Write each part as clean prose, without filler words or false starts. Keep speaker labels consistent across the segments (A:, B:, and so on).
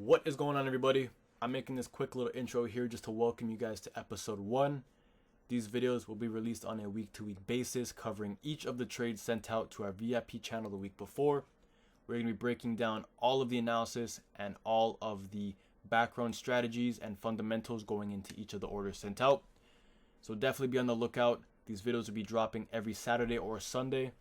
A: What is going on, everybody? I'm making this quick little intro here just to welcome you guys to episode 1. These videos will be released on a week-to-week basis, covering each of the trades sent out to our VIP channel the week before. We're going to be breaking down all of the analysis and all of the background strategies and fundamentals going into each of the orders sent out. So definitely be on the lookout. These videos will be dropping every Saturday or Sunday.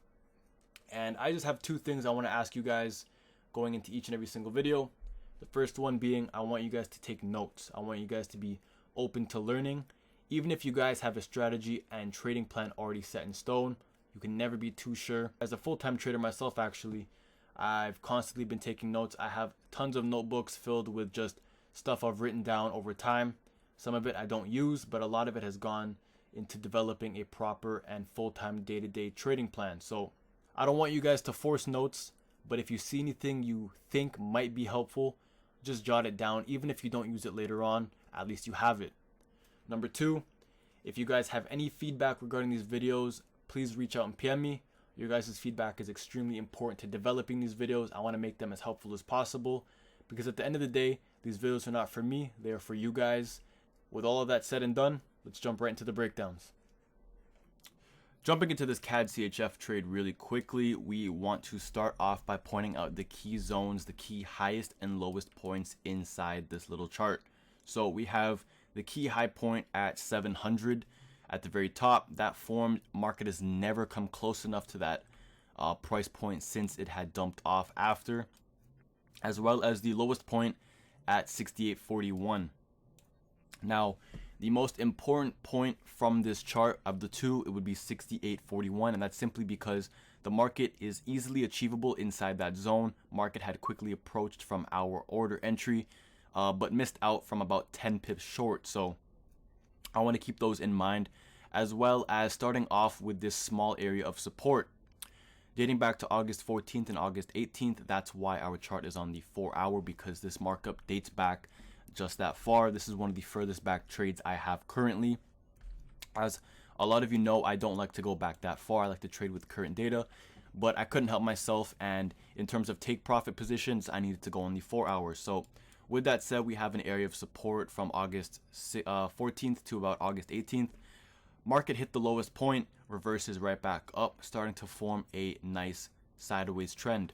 A: And I just have two things I want to ask you guys going into each and every single video. The first one being, I want you guys to take notes. I want you guys to be open to learning. Even if you guys have a strategy and trading plan already set in stone, you can never be too sure. As a full-time trader myself, actually, I've constantly been taking notes. I have tons of notebooks filled with just stuff I've written down over time. Some of it I don't use, but a lot of it has gone into developing a proper and full-time day-to-day trading plan. So I don't want you guys to force notes, but if you see anything you think might be helpful, just jot it down. Even if you don't use it later on, at least you have it. Number 2, if you guys have any feedback regarding these videos, please reach out and PM me. Your guys' feedback is extremely important to developing these videos. I want to make them as helpful as possible because at the end of the day, these videos are not for me, they are for you guys. With all of that said and done, let's jump right into the breakdowns. Jumping into this CAD CHF trade really quickly, we want to start off by pointing out the key zones, the key highest and lowest points inside this little chart. So we have the key high point at 700 at the very top. That formed, market has never come close enough to that price point since it had dumped off after, as well as the lowest point at 68.41. Now, the most important point from this chart of the two, it would be 68.41, and that's simply because the market is easily achievable inside that zone. Market had quickly approached from our order entry, but missed out from about 10 pips short. So I want to keep those in mind, as well as starting off with this small area of support. Dating back to August 14th and August 18th, that's why our chart is on the 4-hour, because this markup dates back just that far. This is one of the furthest back trades I have currently. As a lot of you know, I don't like to go back that far. I like to trade with current data, but I couldn't help myself, and in terms of take profit positions, I needed to go on the 4 hours. So with that said, we have an area of support from August 14th to about August 18th. Market hit the lowest point, reverses right back up, starting to form a nice sideways trend.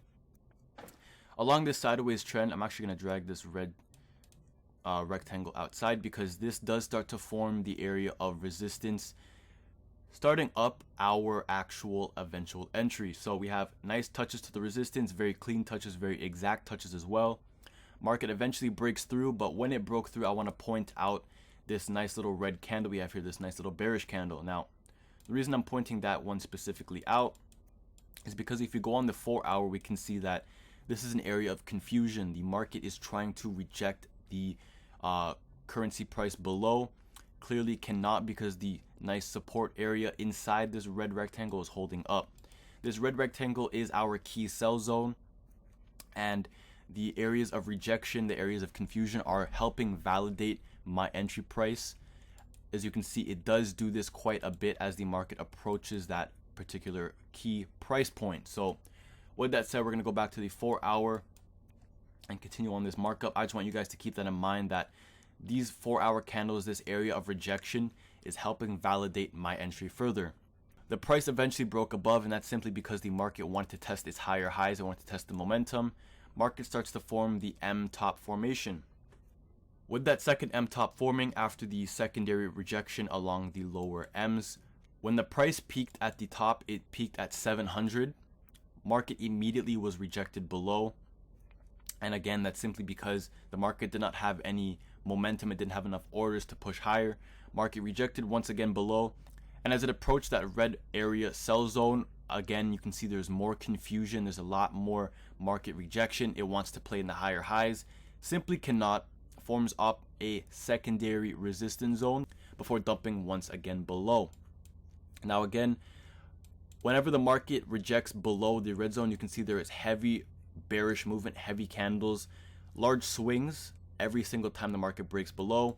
A: Along this sideways trend, I'm actually going to drag this red rectangle outside because this does start to form the area of resistance, starting up our actual eventual entry. So we have nice touches to the resistance, very clean touches, very exact touches as well. Market eventually breaks through, but when it broke through, I want to point out this nice little red candle we have here, this nice little bearish candle. Now, the reason I'm pointing that one specifically out is because if you go on the 4-hour, we can see that this is an area of confusion. The market is trying to reject the currency price below. Clearly cannot, because the nice support area inside this red rectangle is holding up. This red rectangle is our key sell zone, and the areas of rejection, the areas of confusion are helping validate my entry price. As you can see, it does do this quite a bit as the market approaches that particular key price point. So with that said, we're going to go back to the 4-hour and continue on this markup. I just want you guys to keep that in mind, that these 4-hour candles, this area of rejection, is helping validate my entry further. The price eventually broke above, and that's simply because the market wanted to test its higher highs. It wanted to test the momentum. Market starts to form the M top formation. With that second M top forming after the secondary rejection along the lower M's, when the price peaked at the top, it peaked at 700. Market immediately was rejected below. And again, that's simply because the market did not have any momentum. It didn't have enough orders to push higher. Market rejected once again below. And as it approached that red area sell zone, again, you can see there's more confusion. There's a lot more market rejection. It wants to play in the higher highs. Simply cannot. Forms up a secondary resistance zone before dumping once again below. Now again, whenever the market rejects below the red zone, you can see there is heavy bearish movement, heavy candles, large swings every single time the market breaks below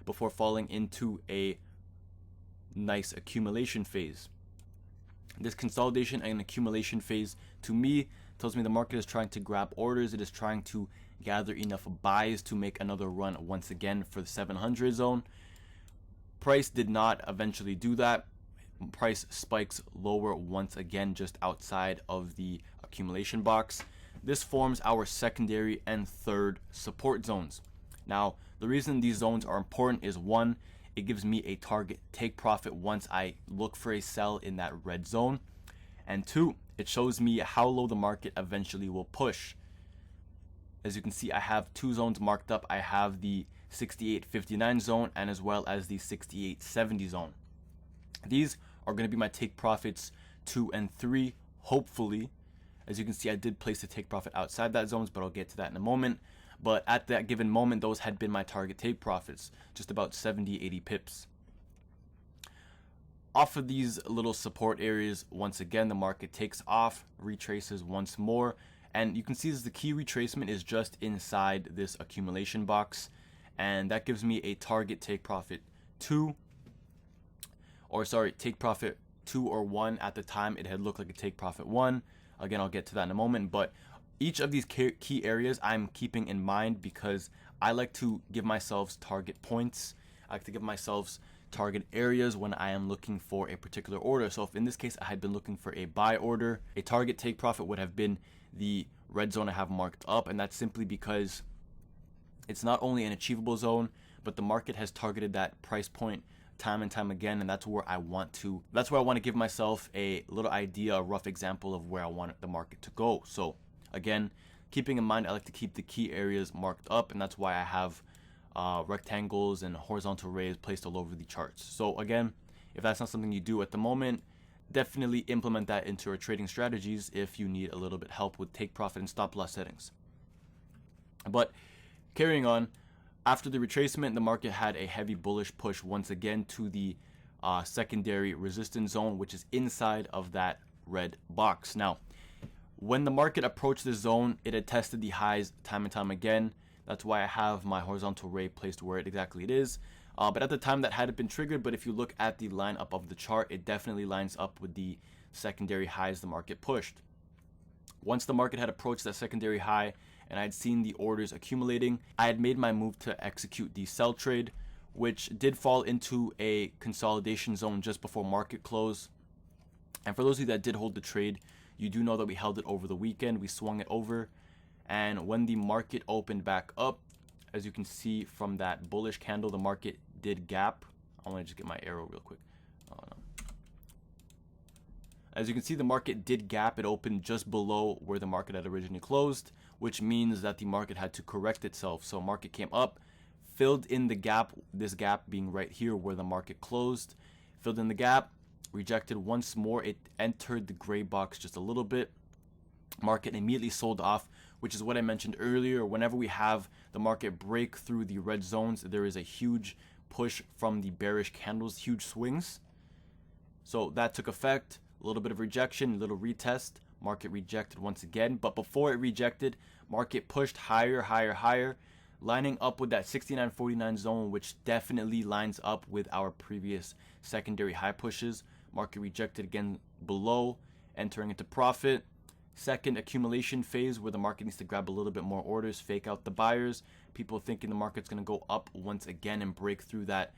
A: before falling into a nice accumulation phase. This consolidation and accumulation phase, to me, tells me the market is trying to grab orders. It is trying to gather enough buys to make another run once again for the 700 zone. Price did not eventually do that. Price spikes lower once again just outside of the accumulation box. This forms our secondary and third support zones. Now, the reason these zones are important is, one, it gives me a target take profit once I look for a sell in that red zone, and two, it shows me how low the market eventually will push. As you can see, I have two zones marked up. I have the 68.59 zone and as well as the 68.70 zone. These are going to be my take profits 2 and 3, hopefully. As you can see, I did place the take profit outside that zones, but I'll get to that in a moment. But at that given moment, those had been my target take profits, just about 70-80 pips. Off of these little support areas, once again, the market takes off, retraces once more, and you can see this, the key retracement is just inside this accumulation box, and that gives me a target take profit 2, take profit 2 or 1. At the time, it had looked like a take profit 1. Again, I'll get to that in a moment, but each of these key areas I'm keeping in mind because I like to give myself target points. I like to give myself target areas when I am looking for a particular order. So if in this case I had been looking for a buy order, a target take profit would have been the red zone I have marked up, and that's simply because it's not only an achievable zone, but the market has targeted that price point time and time again, and that's where I want to give myself a little idea, a rough example of where I want the market to go. So again, keeping in mind, I like to keep the key areas marked up, and that's why I have rectangles and horizontal rays placed all over the charts. So again, if that's not something you do at the moment, definitely implement that into your trading strategies if you need a little bit help with take profit and stop loss settings. But carrying on, after the retracement, the market had a heavy bullish push once again to the secondary resistance zone, which is inside of that red box. Now, when the market approached this zone, it had tested the highs time and time again. That's why I have my horizontal ray placed where it exactly it is. But at the time that hadn't been triggered, but if you look at the lineup of the chart, it definitely lines up with the secondary highs the market pushed. Once the market had approached that secondary high and I had seen the orders accumulating, I had made my move to execute the sell trade, which did fall into a consolidation zone just before market close. And for those of you that did hold the trade, you do know that we held it over the weekend. We swung it over, and when the market opened back up, as you can see from that bullish candle, the market did gap. I want to just get my arrow real quick. Oh, no. As you can see, the market did gap. It opened just below where the market had originally closed, which means that the market had to correct itself. So market came up, filled in the gap, this gap being right here where the market closed, filled in the gap, rejected once more. It entered the gray box just a little bit. Market immediately sold off, which is what I mentioned earlier. Whenever we have the market break through the red zones, there is a huge push from the bearish candles, huge swings. So that took effect. A little bit of rejection, a little retest. Market rejected once again, but before it rejected, market pushed higher, higher, higher, lining up with that 69.49 zone, which definitely lines up with our previous secondary high pushes. Market rejected again below, entering into profit. Second accumulation phase where the market needs to grab a little bit more orders, fake out the buyers. People thinking the market's going to go up once again and break through that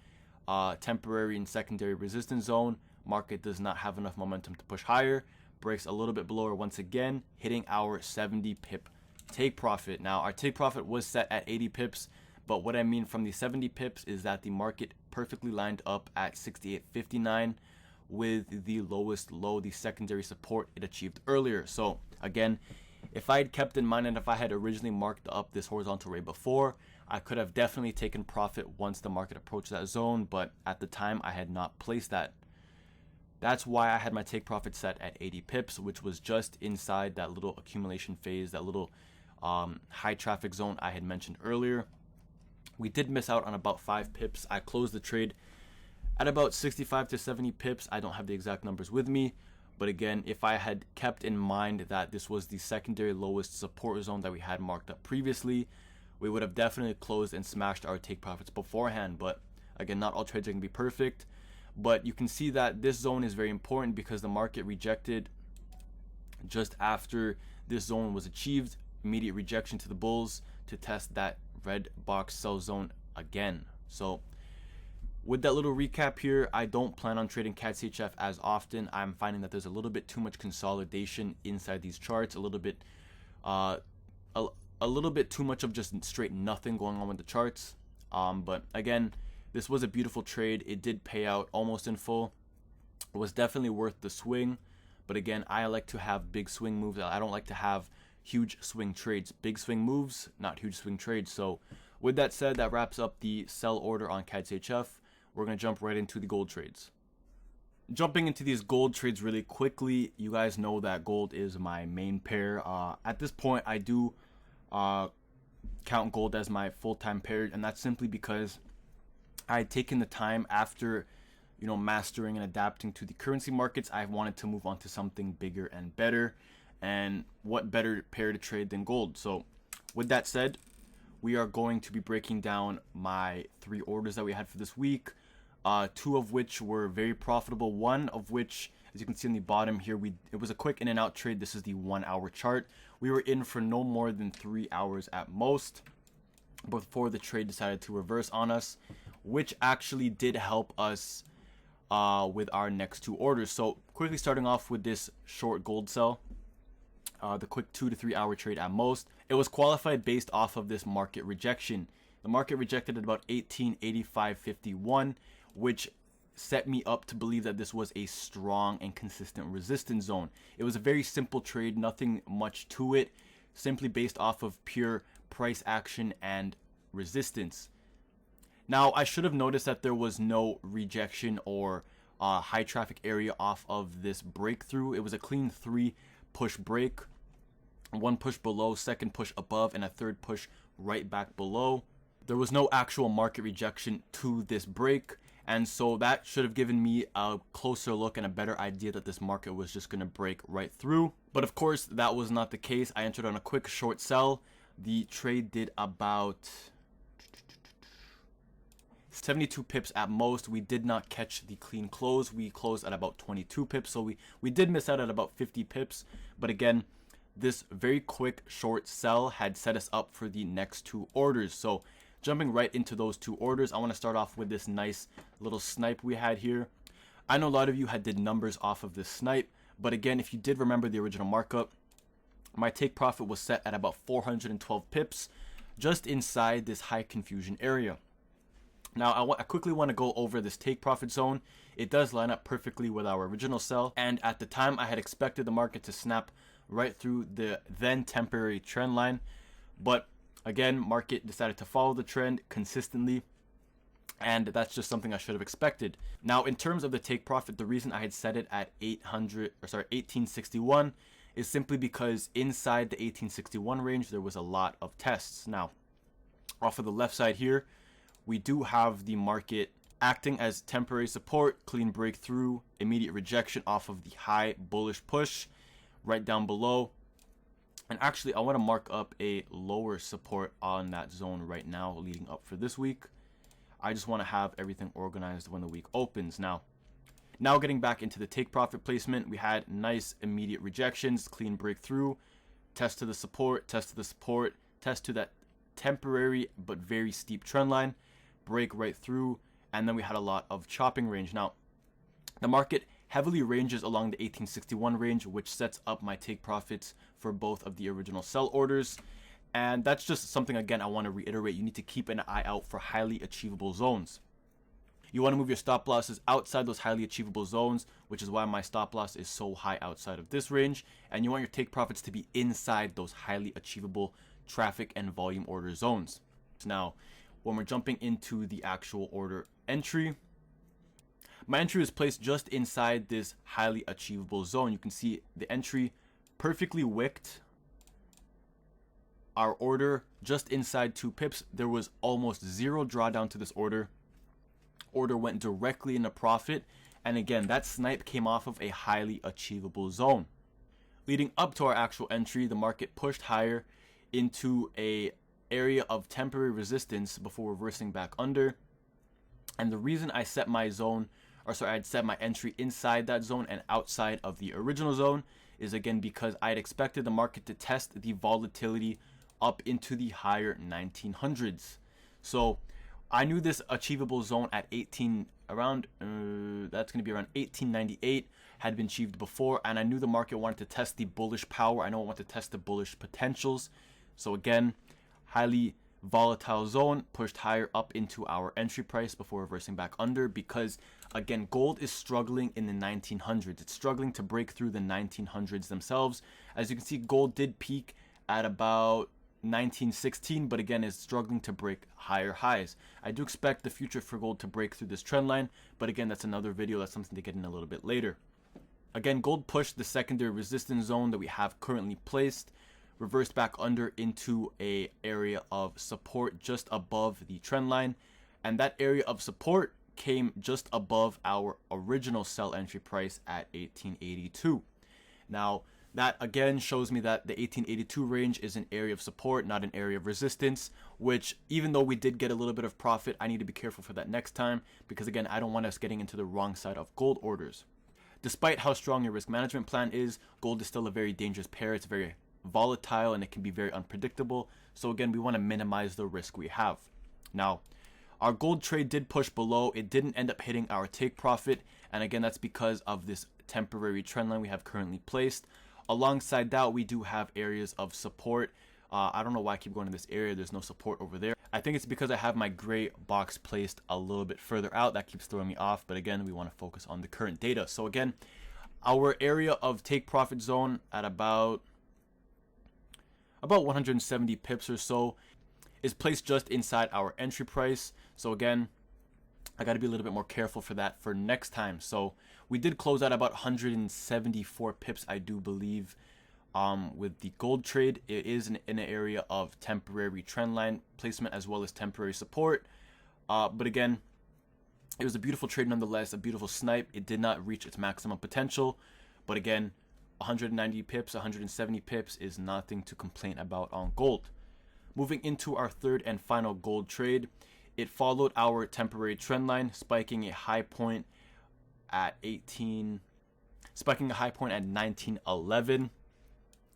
A: temporary and secondary resistance zone. Market does not have enough momentum to push higher. Breaks a little bit below once again, hitting our 70 pip take profit. Now, our take profit was set at 80 pips, but what I mean from the 70 pips is that the market perfectly lined up at 68.59 with the lowest low, the secondary support it achieved earlier. So again, if I had kept in mind and if I had originally marked up this horizontal ray before, I could have definitely taken profit once the market approached that zone, but at the time I had not placed that. That's why I had my take profit set at 80 pips, which was just inside that little accumulation phase, that little high traffic zone I had mentioned earlier. We did miss out on about 5 pips. I closed the trade at about 65 to 70 pips. I don't have the exact numbers with me, but again, if I had kept in mind that this was the secondary lowest support zone that we had marked up previously, we would have definitely closed and smashed our take profits beforehand. But again, not all trades are going to be perfect. But you can see that this zone is very important because the market rejected just after this zone was achieved. Immediate rejection to the bulls, to test that red box sell zone again. So with that little recap here, I don't plan on trading CAD CHF as often. I'm finding that there's a little bit too much consolidation inside these charts, a little bit too much of just straight nothing going on with the charts. But again, this was a beautiful trade. It did pay out almost in full. It was definitely worth the swing. But again, I like to have big swing moves. I don't like to have huge swing trades. Big swing moves, not huge swing trades. So with that said, that wraps up the sell order on CAD CHF. We're going to jump right into the gold trades. Jumping into these gold trades really quickly, you guys know that gold is my main pair. At this point, I do count gold as my full-time pair, and that's simply because I had taken the time after, mastering and adapting to the currency markets. I wanted to move on to something bigger and better, and what better pair to trade than gold? So with that said, we are going to be breaking down my 3 orders that we had for this week, 2 of which were very profitable, one of which, as you can see on the bottom here, it was a quick in and out trade. This is the 1 hour chart. We were in for no more than 3 hours at most before the trade decided to reverse on us, which actually did help us with our next 2 orders. So quickly starting off with this short gold sell, the quick 2 to 3 hour trade at most. It was qualified based off of this market rejection. The market rejected at about 1885.51, which set me up to believe that this was a strong and consistent resistance zone. It was a very simple trade, nothing much to it, simply based off of pure price action and resistance. Now, I should have noticed that there was no rejection or high traffic area off of this breakthrough. It was a clean 3 push break, 1 push below, 2nd push above, and a 3rd push right back below. There was no actual market rejection to this break, and so that should have given me a closer look and a better idea that this market was just going to break right through. But of course, that was not the case. I entered on a quick short sell. The trade did about 72 pips at most. We did not catch the clean close. We closed at about 22 pips, so we did miss out at about 50 pips. But again, this very quick short sell had set us up for the next 2 orders. So jumping right into those 2 orders, I want to start off with this nice little snipe we had here. I know a lot of you did numbers off of this snipe, but again, if you did remember the original markup, my take profit was set at about 412 pips, just inside this high confusion area. Now, I quickly want to go over this take profit zone. It does line up perfectly with our original sell, and at the time, I had expected the market to snap right through the then temporary trend line, but again, market decided to follow the trend consistently, and that's just something I should have expected. Now, in terms of the take profit, the reason I had set it at 1861 is simply because inside the 1861 range, there was a lot of tests. Now, off of the left side here, we do have the market acting as temporary support, clean breakthrough, immediate rejection off of the high bullish push right down below. And actually, I want to mark up a lower support on that zone right now leading up for this week. I just want to have everything organized when the week opens. Now getting back into the take profit placement, we had nice immediate rejections, clean breakthrough, test to the support, test to the support, test to that temporary but very steep trend line, break right through, and then we had a lot of chopping range. Now, the market heavily ranges along the 1861 range, which sets up my take profits for both of the original sell orders. And that's just something, again, I want to reiterate. You need to keep an eye out for highly achievable zones. You want to move your stop losses outside those highly achievable zones, which is why my stop loss is so high outside of this range. And you want your take profits to be inside those highly achievable traffic and volume order zones. Now, when we're jumping into the actual order entry, my entry is placed just inside this highly achievable zone. You can see the entry perfectly wicked our order just inside 2 pips. There was almost zero drawdown to this order. Order went directly into profit. And again, that snipe came off of a highly achievable zone. Leading up to our actual entry, the market pushed higher into a area of temporary resistance before reversing back under. And the reason I set my zone, I'd set my entry inside that zone and outside of the original zone is again because I had expected the market to test the volatility up into the higher 1900s. So I knew this achievable zone at 18 around that's going to be around 1898 had been achieved before, and I knew the market wanted to test the bullish power. I know it wanted to test the bullish potentials. So again, highly volatile zone, pushed higher up into our entry price before reversing back under, because again, gold is struggling in the 1900s. It's struggling to break through the 1900s themselves. As you can see, gold did peak at about 1916, but again is struggling to break higher highs. I do expect the future for gold to break through this trend line, but again, that's another video. That's something to get in a little bit later. Again, gold pushed the secondary resistance zone that we have currently placed, reversed back under into a area of support just above the trend line, and that area of support came just above our original sell entry price at 1882. Now that again shows me that the 1882 range is an area of support, not an area of resistance, which even though we did get a little bit of profit, I need to be careful for that next time, because again, I don't want us getting into the wrong side of gold orders. Despite how strong your risk management plan is, gold is still a very dangerous pair. It's very volatile and it can be very unpredictable. So again, we want to minimize the risk we have. Now, our gold trade did push below. It didn't end up hitting our take profit. And again, that's because of this temporary trend line we have currently placed. Alongside that, we do have areas of support. I don't know why I keep going to this area. There's no support over there. I think it's because I have my gray box placed a little bit further out. That keeps throwing me off. But again, we want to focus on the current data. So again, our area of take profit zone at about 170 pips or so is placed just inside our entry price. So again, I got to be a little bit more careful for that for next time. So we did close out about 174 pips, I do believe, with the gold trade. It is in an area of temporary trend line placement as well as temporary support. But again, it was a beautiful trade nonetheless, a beautiful snipe. It did not reach its maximum potential. But again, 190 pips, 170 pips is nothing to complain about on gold. Moving into our third and final gold trade, it followed our temporary trend line, spiking a high point at 1911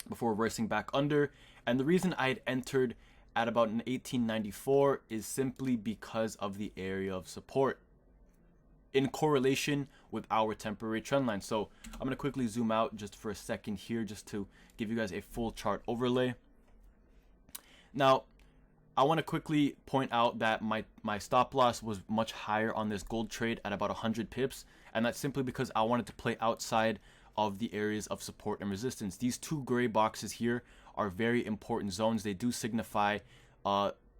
A: before reversing back under. And the reason I had entered at about 1894 is simply because of the area of support in correlation with our temporary trend line. So I'm going to quickly zoom out just for a second here just to give you guys a full chart overlay. Now, I want to quickly point out that my stop loss was much higher on this gold trade at about 100 pips, and that's simply because I wanted to play outside of the areas of support and resistance. These two gray boxes here are very important zones. They do signify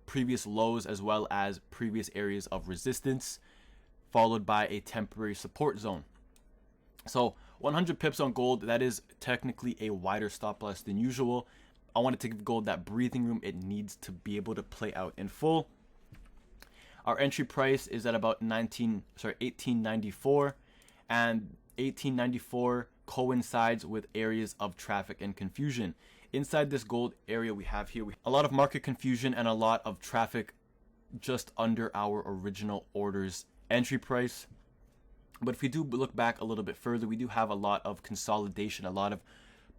A: previous lows as well as previous areas of resistance, followed by a temporary support zone. So 100 pips on gold, that is technically a wider stop loss than usual. I wanted to give gold that breathing room it needs to be able to play out in full. Our entry price is at about 1894, and 1894 coincides with areas of traffic and confusion. Inside this gold area we have here, a lot of market confusion and a lot of traffic just under our original order's entry price. But if we do look back a little bit further, we do have a lot of consolidation, a lot of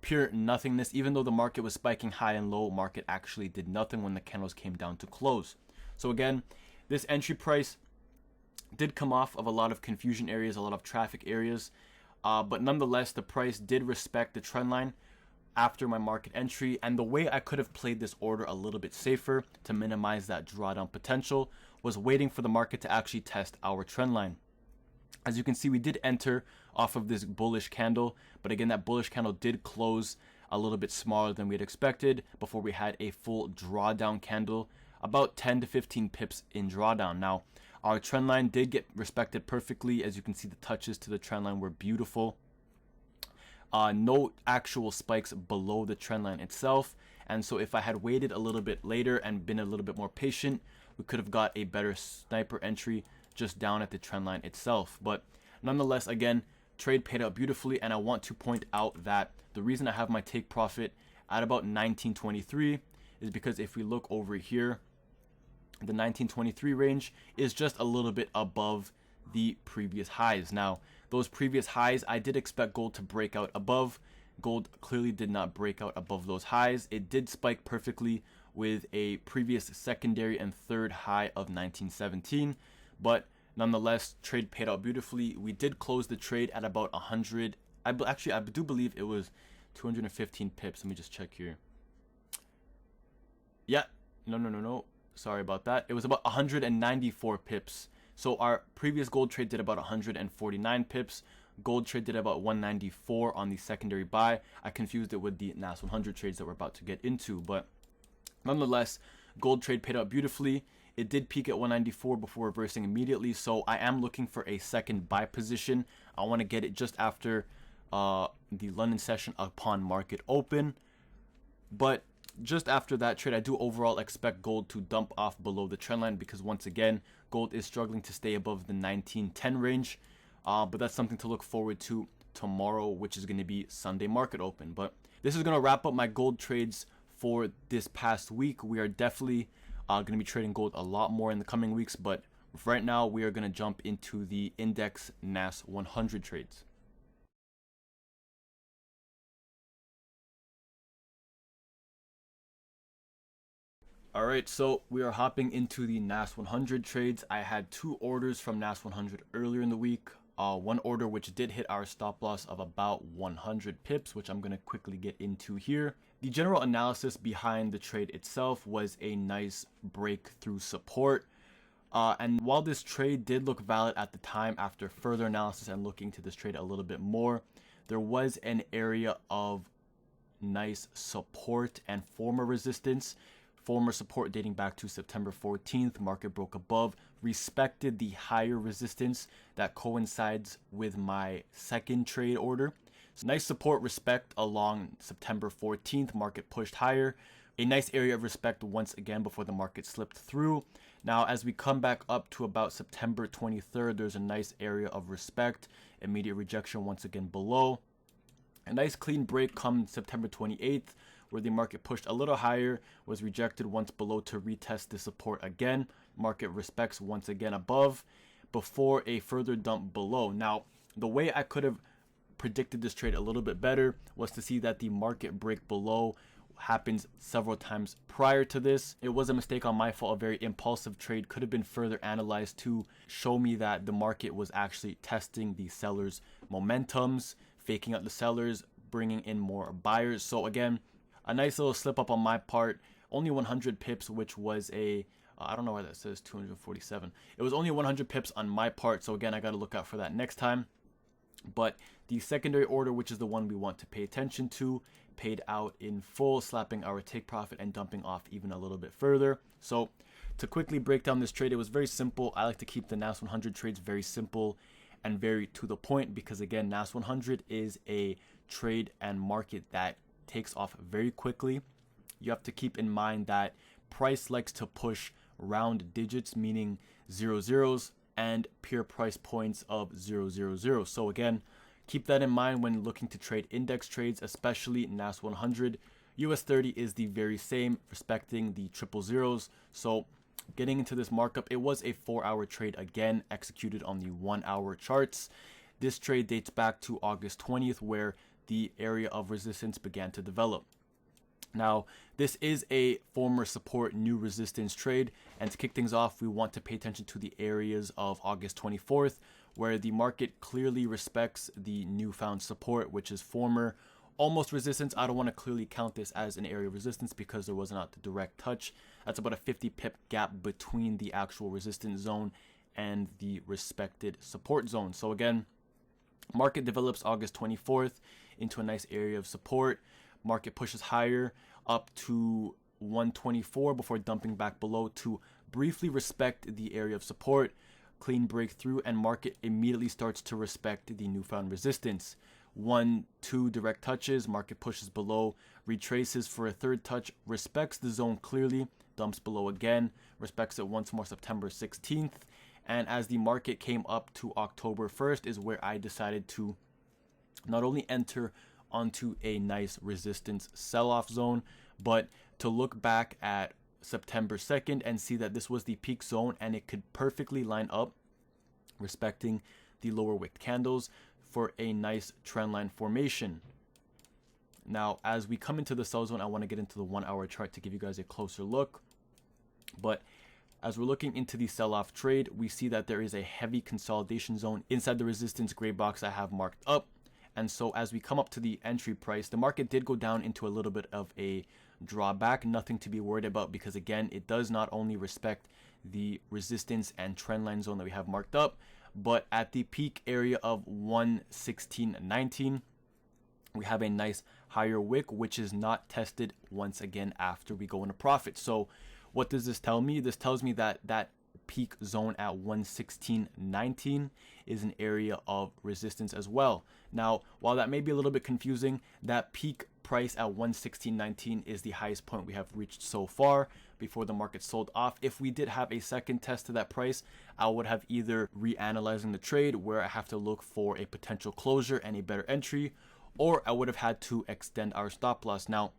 A: pure nothingness. Even though the market was spiking high and low, market actually did nothing when the candles came down to close. So again, this entry price did come off of a lot of confusion areas, a lot of traffic areas, but nonetheless the price did respect the trend line after my market entry. And the way I could have played this order a little bit safer to minimize that drawdown potential was waiting for the market to actually test our trend line. As you can see, we did enter off of this bullish candle, but again, that bullish candle did close a little bit smaller than we had expected before we had a full drawdown candle, about 10 to 15 pips in drawdown. Now, our trend line did get respected perfectly. As you can see, the touches to the trend line were beautiful. No actual spikes below the trend line itself. And so if I had waited a little bit later and been a little bit more patient, we could have got a better sniper entry just down at the trend line itself. But nonetheless, again, trade paid out beautifully. And I want to point out that the reason I have my take profit at about 1923 is because if we look over here, the 1923 range is just a little bit above the previous highs. Now, those previous highs, I did expect gold to break out above. Gold clearly did not break out above those highs. It did spike perfectly with a previous secondary and third high of 1917, but nonetheless, trade paid out beautifully. We did close the trade at about 100. I do believe it was 215 pips. Let me just check here. Yeah, no. Sorry about that. It was about 194 pips. So our previous gold trade did about 149 pips. Gold trade did about 194 on the secondary buy. I confused it with the NAS 100 trades that we're about to get into, but nonetheless, gold trade paid out beautifully. It did peak at 194 before reversing immediately, so I am looking for a second buy position. I want to get it just after the London session upon market open. But just after that trade, I do overall expect gold to dump off below the trend line because once again, gold is struggling to stay above the 1910 range. But that's something to look forward to tomorrow, which is going to be Sunday market open. But this is going to wrap up my gold trades for this past week. We are definitely going to be trading gold a lot more in the coming weeks, but right now we are going to jump into the index NAS 100 trades. Alright, so we are hopping into the NAS 100 trades. I had two orders from NAS 100 earlier in the week. One order which did hit our stop loss of about 100 pips, which I'm going to quickly get into here. The general analysis behind the trade itself was a nice breakthrough support. And while this trade did look valid at the time, after further analysis and looking to this trade a little bit more, there was an area of nice support and former resistance. Former support dating back to September 14th, market broke above, respected the higher resistance that coincides with my second trade order. So nice support respect along September 14th, market pushed higher. A nice area of respect once again before the market slipped through. Now, as we come back up to about September 23rd, there's a nice area of respect, immediate rejection once again below. A nice clean break come September 28th, where the market pushed a little higher, was rejected once below to retest the support again. Market respects once again above before a further dump below. Now, the way I could have predicted this trade a little bit better was to see that the market break below happens several times prior to this. It was a mistake on my fault, a very impulsive trade. Could have been further analyzed to show me that the market was actually testing the sellers' momentums, faking out the sellers, bringing in more buyers. So again, a nice little slip up on my part. Only 100 pips, which was a I don't know why that says 247. It was only 100 pips on my part, so again, I got to look out for that next time. But the secondary order, which is the one we want to pay attention to, paid out in full, slapping our take profit and dumping off even a little bit further. So to quickly break down this trade, it was very simple. I like to keep the NAS 100 trades very simple and very to the point because again, NAS 100 is a trade and market that takes off very quickly. You have to keep in mind that price likes to push round digits, meaning 0 zeros, and pure price points of 000. So again, keep that in mind when looking to trade index trades, especially NAS 100. US 30 is the very same, respecting the triple zeros. So getting into this markup, it was a 4-hour trade again, executed on the 1-hour charts. This trade dates back to August 20th, where the area of resistance began to develop. Now, this is a former support, new resistance trade, and to kick things off, we want to pay attention to the areas of August 24th, where the market clearly respects the newfound support, which is former almost resistance. I don't want to clearly count this as an area of resistance because there was not the direct touch. That's about a 50 pip gap between the actual resistance zone and the respected support zone. So again, market develops August 24th into a nice area of support. Market pushes higher up to 124 before dumping back below to briefly respect the area of support. Clean breakthrough, and market immediately starts to respect the newfound resistance. 1, 2 direct touches, market pushes below, retraces for a third touch, respects the zone clearly, dumps below again, respects it once more September 16th. And as the market came up to October 1st is where I decided to not only enter onto a nice resistance sell-off zone, but to look back at September 2nd and see that this was the peak zone and it could perfectly line up, respecting the lower wick candles for a nice trend line formation. Now, as we come into the sell zone, I want to get into the 1 hour chart to give you guys a closer look. But as we're looking into the sell-off trade, we see that there is a heavy consolidation zone inside the resistance gray box I have marked up. And so as we come up to the entry price, the market did go down into a little bit of a drawback. Nothing to be worried about, because again, it does not only respect the resistance and trend line zone that we have marked up, but at the peak area of 116.19, we have a nice higher wick, which is not tested once again after we go into profit. So what does this tell me? This tells me that that peak zone at 116.19 is an area of resistance as well. Now, while that may be a little bit confusing, that peak price at 116.19 is the highest point we have reached so far before the market sold off. If we did have a second test to that price, I would have either reanalyzing the trade, where I have to look for a potential closure and a better entry, or I would have had to extend our stop loss. Now,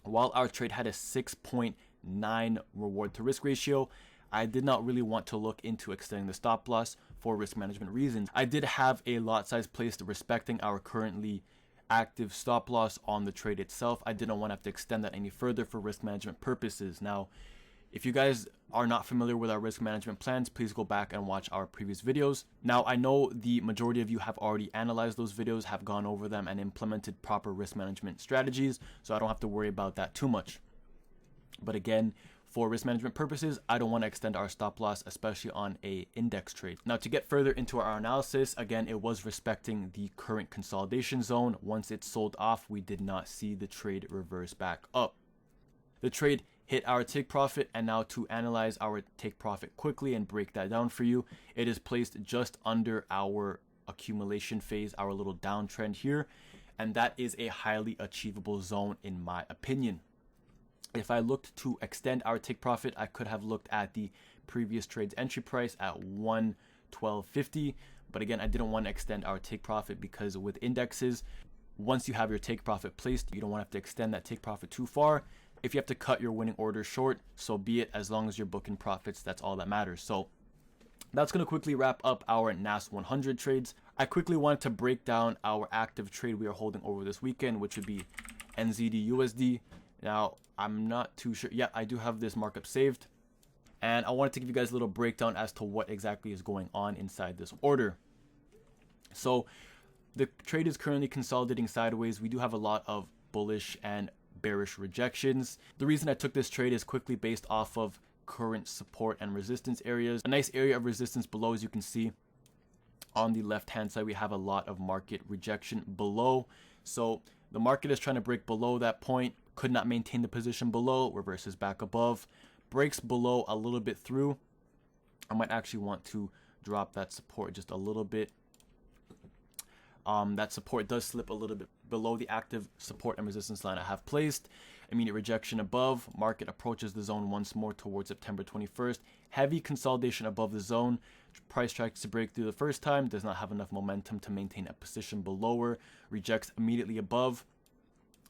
A: while our trade had a 6.9 reward to risk ratio, I did not really want to look into extending the stop loss for risk management reasons. I did have a lot size placed respecting our currently active stop loss on the trade itself. I didn't want to have to extend that any further for risk management purposes. Now, if you guys are not familiar with our risk management plans, please go back and watch our previous videos. Now, I know the majority of you have already analyzed those videos, have gone over them, and implemented proper risk management strategies, so I don't have to worry about that too much. But again, for risk management purposes, I don't want to extend our stop loss, especially on a index trade. Now, to get further into our analysis, again, it was respecting the current consolidation zone. Once it sold off, we did not see the trade reverse back up. The trade hit our take profit, and now to analyze our take profit quickly and break that down for you, it is placed just under our accumulation phase, our little downtrend here, and that is a highly achievable zone in my opinion. If I looked to extend our take profit, I could have looked at the previous trade's entry price at 112.50, but again, I didn't want to extend our take profit, because with indexes, once you have your take profit placed, you don't want to have to extend that take profit too far. If you have to cut your winning order short, so be it. As long as you're booking profits, that's all that matters. So that's going to quickly wrap up our NAS 100 trades. I quickly wanted to break down our active trade we are holding over this weekend, which would be NZD USD. Now, I'm not too sure. Yeah, I do have this markup saved, and I wanted to give you guys a little breakdown as to what exactly is going on inside this order. So the trade is currently consolidating sideways. We do have a lot of bullish and bearish rejections. The reason I took this trade is quickly based off of current support and resistance areas. A nice area of resistance below, as you can see on the left hand side, we have a lot of market rejection below. So the market is trying to break below that point, could not maintain the position below, reverses back above, breaks below a little bit through. I might actually want to drop that support just a little bit. That support does slip a little bit below the active support and resistance line I have placed. Immediate rejection above. Market approaches the zone once more towards September 21st. Heavy consolidation above the zone. Price tries to break through the first time. Does not have enough momentum to maintain a position below her. Rejects immediately above,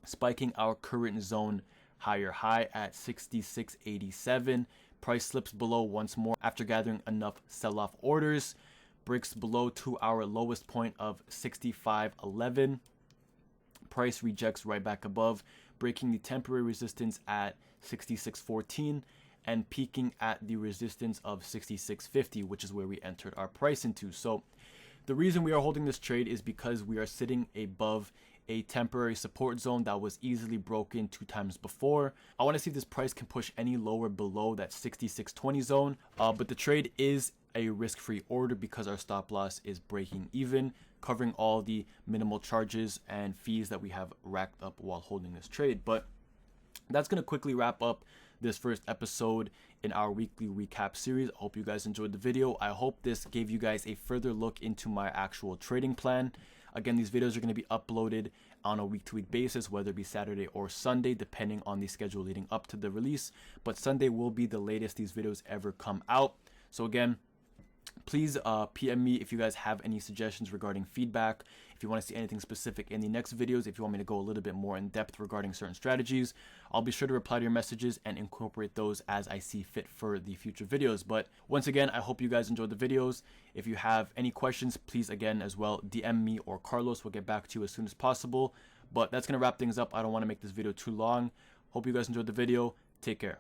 A: spiking our current zone higher high at 66.87. Price slips below once more after gathering enough sell-off orders. Breaks below to our lowest point of 65.11. Price rejects right back above, breaking the temporary resistance at 66.14 and peaking at the resistance of 66.50, which is where we entered our price into. So the reason we are holding this trade is because we are sitting above a temporary support zone that was easily broken 2 times before. I want to see if this price can push any lower below that 66.20 zone, but the trade is a risk-free order because our stop loss is breaking even, covering all the minimal charges and fees that we have racked up while holding this trade. But that's going to quickly wrap up this first episode in our weekly recap series. I hope you guys enjoyed the video. I hope this gave you guys a further look into my actual trading plan. Again, these videos are going to be uploaded on a week-to-week basis, whether it be Saturday or Sunday, depending on the schedule leading up to the release. But Sunday will be the latest these videos ever come out. So again, please PM me if you guys have any suggestions regarding feedback. If you want to see anything specific in the next videos, if you want me to go a little bit more in depth regarding certain strategies, I'll be sure to reply to your messages and incorporate those as I see fit for the future videos. But once again, I hope you guys enjoyed the videos. If you have any questions, please again as well DM me or Carlos will get back to you as soon as possible. But that's going to wrap things up. I don't want to make this video too long. Hope you guys enjoyed the video. Take care.